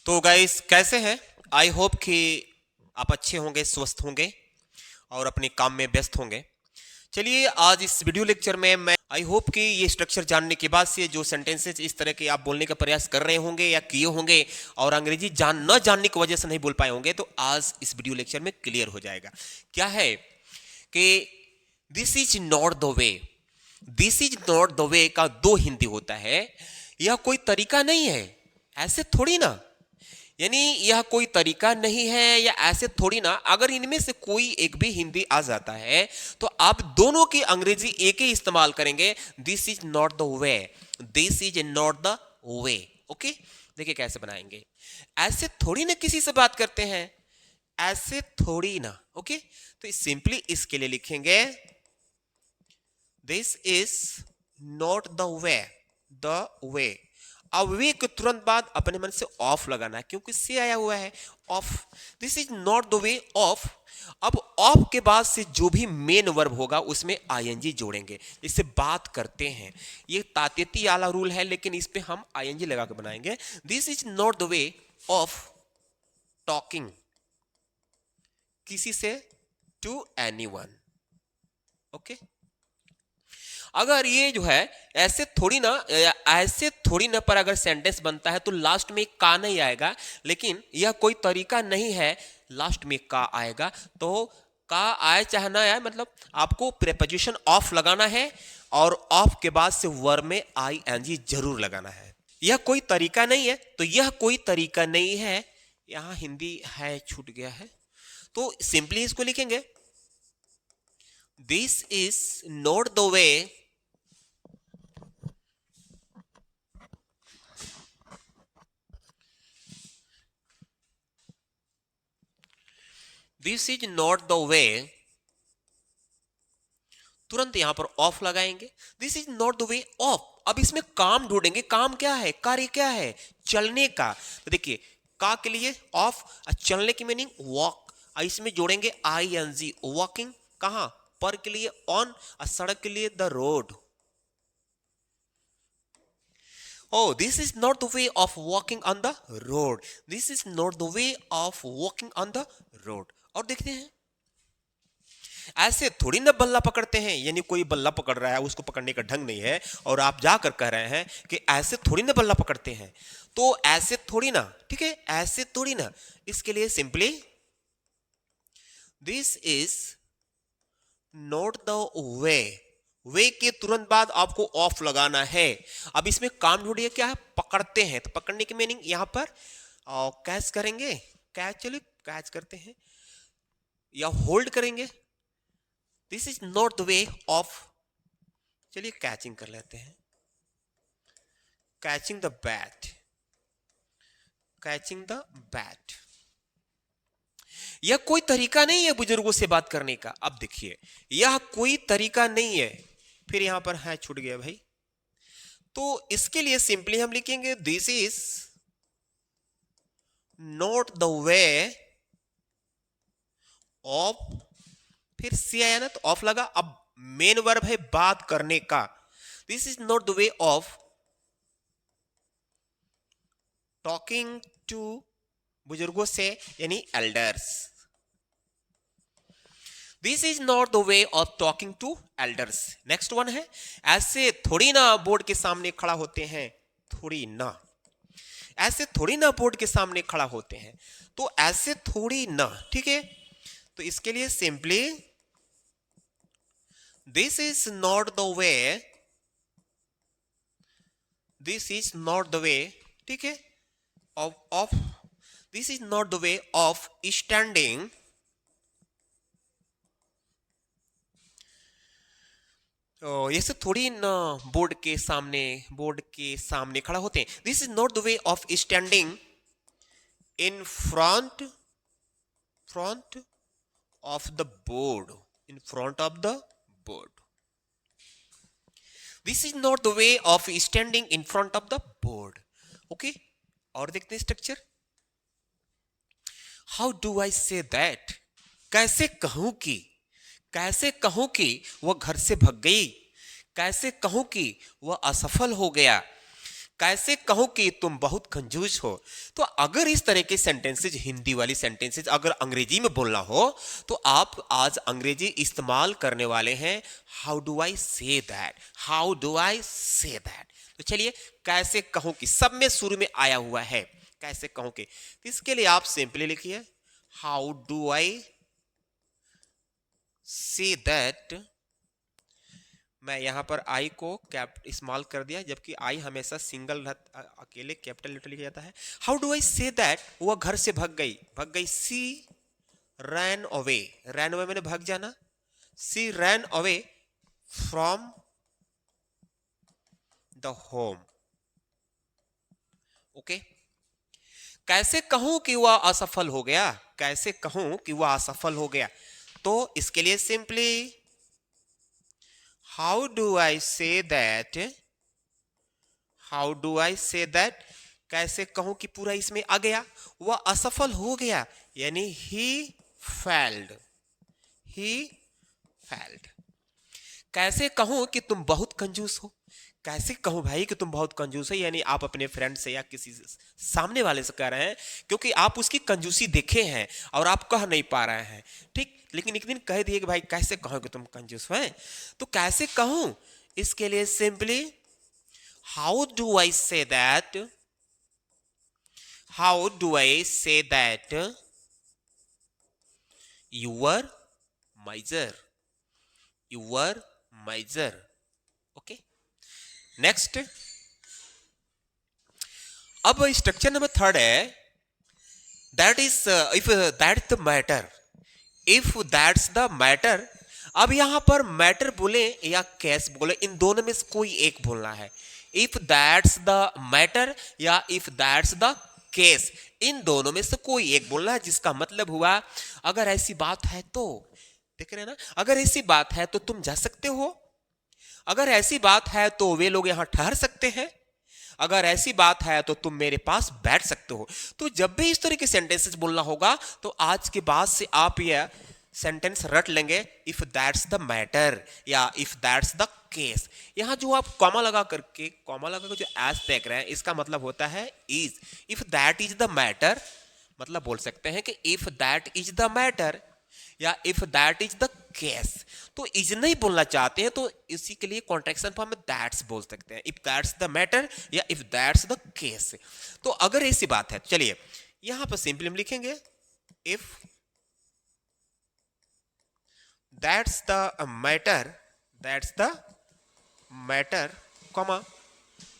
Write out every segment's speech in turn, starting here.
तो गाइस कैसे हैं। आई होप कि आप अच्छे होंगे, स्वस्थ होंगे और अपने काम में व्यस्त होंगे। चलिए आज इस वीडियो लेक्चर में मैं आई होप कि ये स्ट्रक्चर जानने के बाद से जो सेंटेंसेस इस तरह के आप बोलने का प्रयास कर रहे होंगे या किए होंगे और अंग्रेजी न जानने की वजह से नहीं बोल पाए होंगे, तो आज इस वीडियो लेक्चर में क्लियर हो जाएगा। क्या है कि this is not the way, this is not the वे का दो हिंदी होता है। यह कोई तरीका नहीं है, ऐसे थोड़ी ना, यानी यह कोई तरीका नहीं है या ऐसे थोड़ी ना। अगर इनमें से कोई एक भी हिंदी आ जाता है तो आप दोनों की अंग्रेजी एक ही इस्तेमाल करेंगे, this is not the way, this is not the way. Okay, देखिए कैसे बनाएंगे। ऐसे थोड़ी ना किसी से बात करते हैं, ऐसे थोड़ी ना। ओके, तो सिंपली इसके लिए लिखेंगे this is not the way, the way. अब वे के तुरंत बाद अपने मन से ऑफ लगाना है क्योंकि से आया हुआ है of. This is not the way of. अब ऑफ के बाद से जो भी मेन वर्ब होगा उसमें आईएनजी जोड़ेंगे, इससे बात करते हैं। ये तातेती वाला रूल है लेकिन इस पे हम आईएनजी लगा के बनाएंगे। This is not the way of talking किसी से, टू एनीवन। ओके, अगर ये जो है ऐसे थोड़ी ना, ऐसे थोड़ी ना पर अगर सेंटेंस बनता है तो लास्ट में का नहीं आएगा, लेकिन यह कोई तरीका नहीं है, लास्ट में का आएगा। तो का आए चाहे ना आए, मतलब आपको प्रेपोजिशन ऑफ लगाना है और ऑफ के बाद से वर्ब में आई एन जी जरूर लगाना है। यह कोई तरीका नहीं है, तो यह कोई तरीका नहीं है, यहां हिंदी है छूट गया है, तो सिंपली इसको लिखेंगे this is not the way this is not the वे, तुरंत यहां पर ऑफ लगाएंगे। This is not the way of. अब इसमें काम ढूंढेंगे, काम क्या है, कार्य क्या है, चलने का। तो देखिए का के लिए ऑफ, चलने की मीनिंग वॉक, इसमें जोड़ेंगे आई एन जी, वॉकिंग। कहां पर के लिए ऑन, सड़क के लिए the road. Oh, this is not the way of walking on the road. This is not the way of walking on the road. और देखते हैं ऐसे थोड़ी ना बल्ला पकड़ते हैं, यानी कोई बल्ला पकड़ रहा है उसको पकड़ने का ढंग नहीं है और आप जाकर कह रहे हैं कि ऐसे थोड़ी ना बल्ला पकड़ते हैं, तो ऐसे थोड़ी ना, ठीक है, ऐसे थोड़ी ना। इसके लिए simply this is not the way, वे के तुरंत बाद आपको ऑफ लगाना है। अब इसमें काम ढूंढिए, क्या है, पकड़ते हैं, तो पकड़ने की मीनिंग यहां पर कैच करेंगे, कैच, चलिए कैच करते हैं या होल्ड करेंगे। This is not the way of, चलिए कैचिंग कर लेते हैं, catching the bat, catching the bat. यह कोई तरीका नहीं है बुजुर्गों से बात करने का। अब देखिए यह कोई तरीका नहीं है, फिर यहां पर है छूट गया भाई, तो इसके लिए सिंपली हम लिखेंगे this is not the way of, फिर सी आया ना तो ऑफ लगा। अब मेन वर्ब है बात करने का, this is not the way of talking to, बुजुर्गों से यानी elders. This is not the way of talking to elders. Next one है ऐसे थोड़ी ना बोर्ड के सामने खड़ा होते हैं, थोड़ी ना, ऐसे थोड़ी ना बोर्ड के सामने खड़ा होते हैं, तो ऐसे थोड़ी ना, ठीक है। तो इसके लिए simply this is not the way, this is not the वे, ठीक है, of this is not the way of standing, ऐसे थोड़ी ना बोर्ड के सामने, बोर्ड के सामने खड़ा होते हैं। This is not the way of standing in front, front of the board, in front of the board. This is not the way of standing in front of the board. Okay, और देखते हैं structure. How do I say that, कैसे कहूं कि, कैसे कहूं कि वह घर से भग गई, कैसे कहूं कि वह असफल हो गया, कैसे कहूं कि तुम बहुत कंजूस हो। तो अगर इस तरह के सेंटेंसेज, हिंदी वाली सेंटेंसेज अगर अंग्रेजी में बोलना हो तो आप आज अंग्रेजी इस्तेमाल करने वाले हैं। How do I say that, how do I say that. तो चलिए, कैसे कहूं कि सब में शुरू में आया हुआ है, कैसे कहूं कि, तो इसके लिए आप सिंपली लिखिए how do I say that. मैं यहां पर आई को स्मॉल कर दिया, जबकि आई हमेशा सिंगल अकेले कैपिटल लेटर लिखा जाता है। How do I say that, वह घर से भाग गई, भाग गई। सी रैन अवे, रैन अवे मैंने भाग जाना। She ran away from the home. Okay, कैसे कहूं कि वह असफल हो गया, कैसे कहूं कि वह असफल हो गया। तो इसके लिए simply how do I say that, how do I say that, कैसे कहूं कि पूरा इसमें आ गया, वह असफल हो गया, यानी ही फेल्ड, ही फेल्ड। कैसे कहूं कि तुम बहुत कंजूस हो, कैसे कहूं भाई कि तुम बहुत कंजूस हो, यानी आप अपने फ्रेंड से या किसी सामने वाले से कह रहे हैं, क्योंकि आप उसकी कंजूसी देखे हैं और आप कह नहीं पा रहे हैं, ठीक। लेकिन एक दिन कह दिए कि भाई कैसे कहो कि तुम कंजूस हो। तो कैसे कहूं, इसके लिए simply how do I say that, how do I say that you are miser, you were miser। Okay, next. अब स्ट्रक्चर नंबर थर्ड है that is if that's the matter, if that's the matter. अब यहां पर matter बोले या case बोले, इन दोनों में से कोई एक बोलना है। इफ दैट्स द मैटर या इफ दैट्स द केस, इन दोनों में से कोई एक बोलना है, जिसका मतलब हुआ अगर ऐसी बात है तो, देख रहे हैं ना, अगर ऐसी बात है तो तुम जा सकते हो, अगर ऐसी बात है तो वे लोग यहां ठहर सकते हैं, अगर ऐसी बात है तो तुम मेरे पास बैठ सकते हो। तो जब भी इस तरह के सेंटेंसेस बोलना होगा तो आज के बाद से आप यह सेंटेंस रट लेंगे, इफ दैट्स द मैटर या इफ दैट्स द केस। यहां जो आप कॉमा लगा करके, कॉमा लगा कर जो एज देख रहे हैं, इसका मतलब होता है is. If that is the matter, मतलब बोल सकते हैं कि if that is the matter या if that is the case. तो इज नहीं बोलना चाहते हैं तो इसी के लिए कॉन्ट्रैक्शन फॉर्म में दैट्स बोल सकते हैं, इफ दैट्स द मैटर या इफ दैट्स द केस। तो अगर ऐसी बात है, चलिए यहां पर सिंपली हम लिखेंगे if that's the matter, that's the matter, comma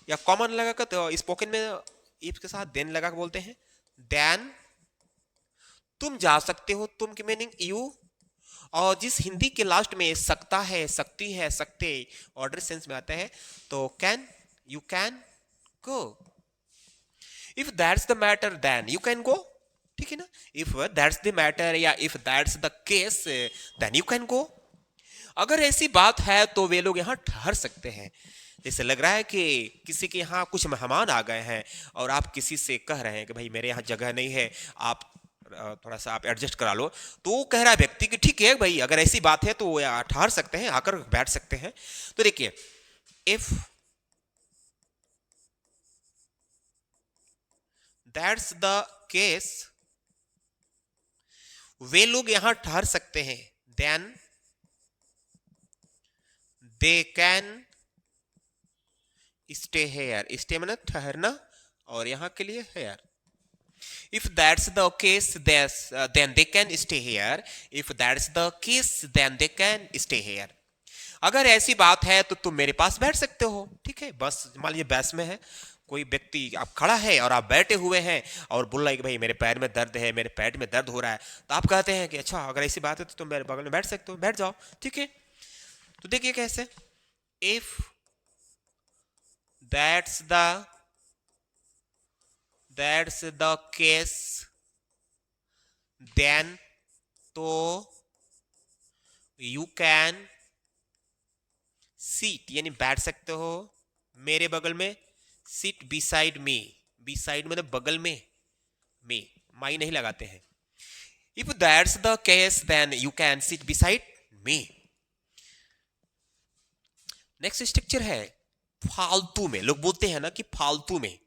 या कॉमन लगाकर, तो स्पोकन में इफ के साथ देन लगा के बोलते हैं, देन तुम जा सकते हो, तुम की मीनिंग यू, और जिस हिंदी के लास्ट में सकता है, सकती है, सकते ऑर्डर सेंस में आता है, तो can, you can go. If that's the matter then you can go, ठीक है ना। इफ दैट्स द मैटर या if that's the case then you can go. अगर ऐसी बात है तो वे लोग यहाँ ठहर सकते हैं। जैसे लग रहा है कि किसी के यहाँ कुछ मेहमान आ गए हैं और आप किसी से कह रहे हैं कि भाई मेरे यहाँ जगह नहीं है, आप थोड़ा सा आप एडजस्ट करा लो। तो वो कह रहा है व्यक्ति कि ठीक है भाई, अगर ऐसी बात है तो ठहर सकते हैं, आकर बैठ सकते हैं। तो देखिए, इफ दैट्स द केस, वे लोग यहां ठहर सकते हैं, then they can stay here. Stay मतलब ठहरना और यहां के लिए here. If that's the case, then they can stay here. If that's the case, then they can stay here. अगर ऐसी बात है तो तुम मेरे पास बैठ सकते हो, ठीक है। बस मान लीजिए बस में है, कोई व्यक्ति आप खड़ा है और आप बैठे हुए हैं और बोल रहा है कि भाई मेरे पैर में दर्द है, मेरे पेट में दर्द हो रहा है, तो आप कहते हैं कि अच्छा अगर ऐसी बात है तो तुम मेरे बगल में बैठ सकते हो, बैठ जाओ, ठीक है। तो देखिए कैसे, if that's the case then, तो यू कैन सीट यानी बैठ सकते हो मेरे बगल में, सीट बिसाइड मी, बिसाइड मतलब बगल में, मी माई नहीं लगाते हैं। If that's the case then you can seat beside me. Next structure है फालतू में, लोग बोलते हैं ना कि फालतू में,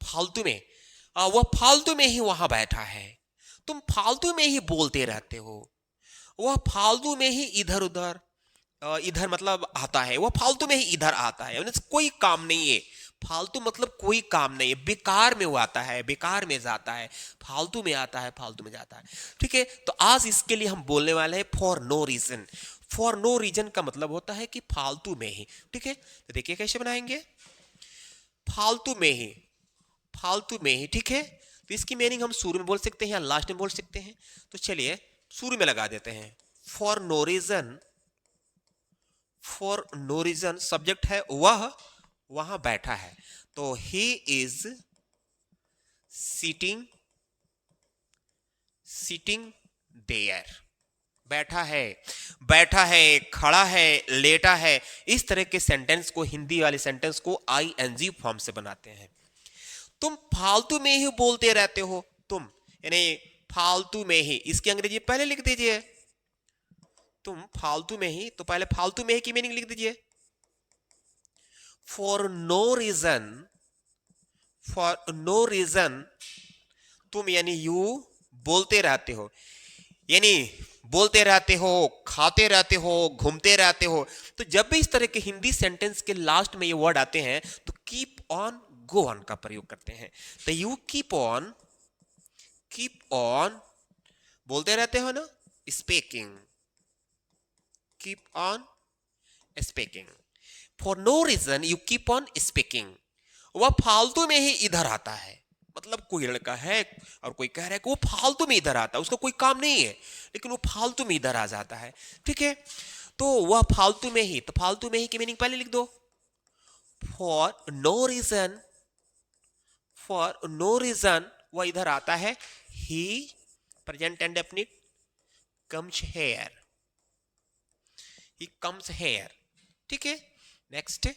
फालतू में, वह फालतू में ही वहां बैठा है, तुम फालतू में ही बोलते रहते हो, वह फालतू में ही इधर उधर, इधर मतलब आता है, वह फालतू में ही इधर आता है, मतलब कोई काम नहीं है। फालतू मतलब कोई काम नहीं है, बेकार में वो आता है, बेकार में जाता है, फालतू में आता है, फालतू में जाता है। ठीक है, तो आज इसके लिए हम बोलने वाले हैं for no reason. For no reason का मतलब होता है कि फालतू में ही। ठीक है, तो देखिए कैसे बनाएंगे, फालतू में ही, फालतू में ही। ठीक है, तो इसकी मीनिंग हम शुरू में बोल सकते हैं या लास्ट में बोल सकते हैं, तो चलिए शुरू में लगा देते हैं। For no reason, for no reason subject है वह वहां बैठा है, तो he is sitting, sitting there, बैठा है, बैठा है, खड़ा है, लेटा है, इस तरह के सेंटेंस को, हिंदी वाले सेंटेंस को आईएनजी फॉर्म से बनाते हैं। तुम फालतू में ही बोलते रहते हो, तुम यानी फालतू में ही, इसकी अंग्रेजी पहले लिख दीजिए, तुम फालतू में ही, तो पहले फालतू में ही की मीनिंग लिख दीजिए। For no reason, for no reason, तुम यानी यू बोलते रहते हो, यानी बोलते रहते हो, खाते रहते हो, घूमते रहते हो। तो जब भी इस तरह के हिंदी सेंटेंस के लास्ट में ये वर्ड आते हैं तो कीप ऑन, गो ऑन का प्रयोग करते हैं। तो you keep on, keep on बोलते रहते हो ना, speaking, keep on speaking. For no reason you keep on speaking, वह फालतू में ही इधर आता है, मतलब कोई लड़का है और कोई कह रहा है कि वो फालतू में इधर आता है, उसका कोई काम नहीं है लेकिन वो फालतू में इधर आ जाता है। ठीक है, तो वह फालतू में ही, तो फालतू में ही की मीनिंग पहले लिख दो। For no reason, for no reason वह इधर आता है, he present and definite comes here, he comes here. ठीक है, नेक्स्ट,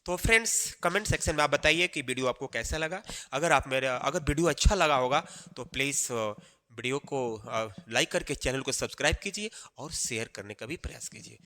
तो फ्रेंड्स कमेंट सेक्शन में आप बताइए कि वीडियो आपको कैसा लगा। अगर आप मेरा, अगर वीडियो अच्छा लगा होगा तो प्लीज़ वीडियो को लाइक करके चैनल को सब्सक्राइब कीजिए और शेयर करने का भी प्रयास कीजिए।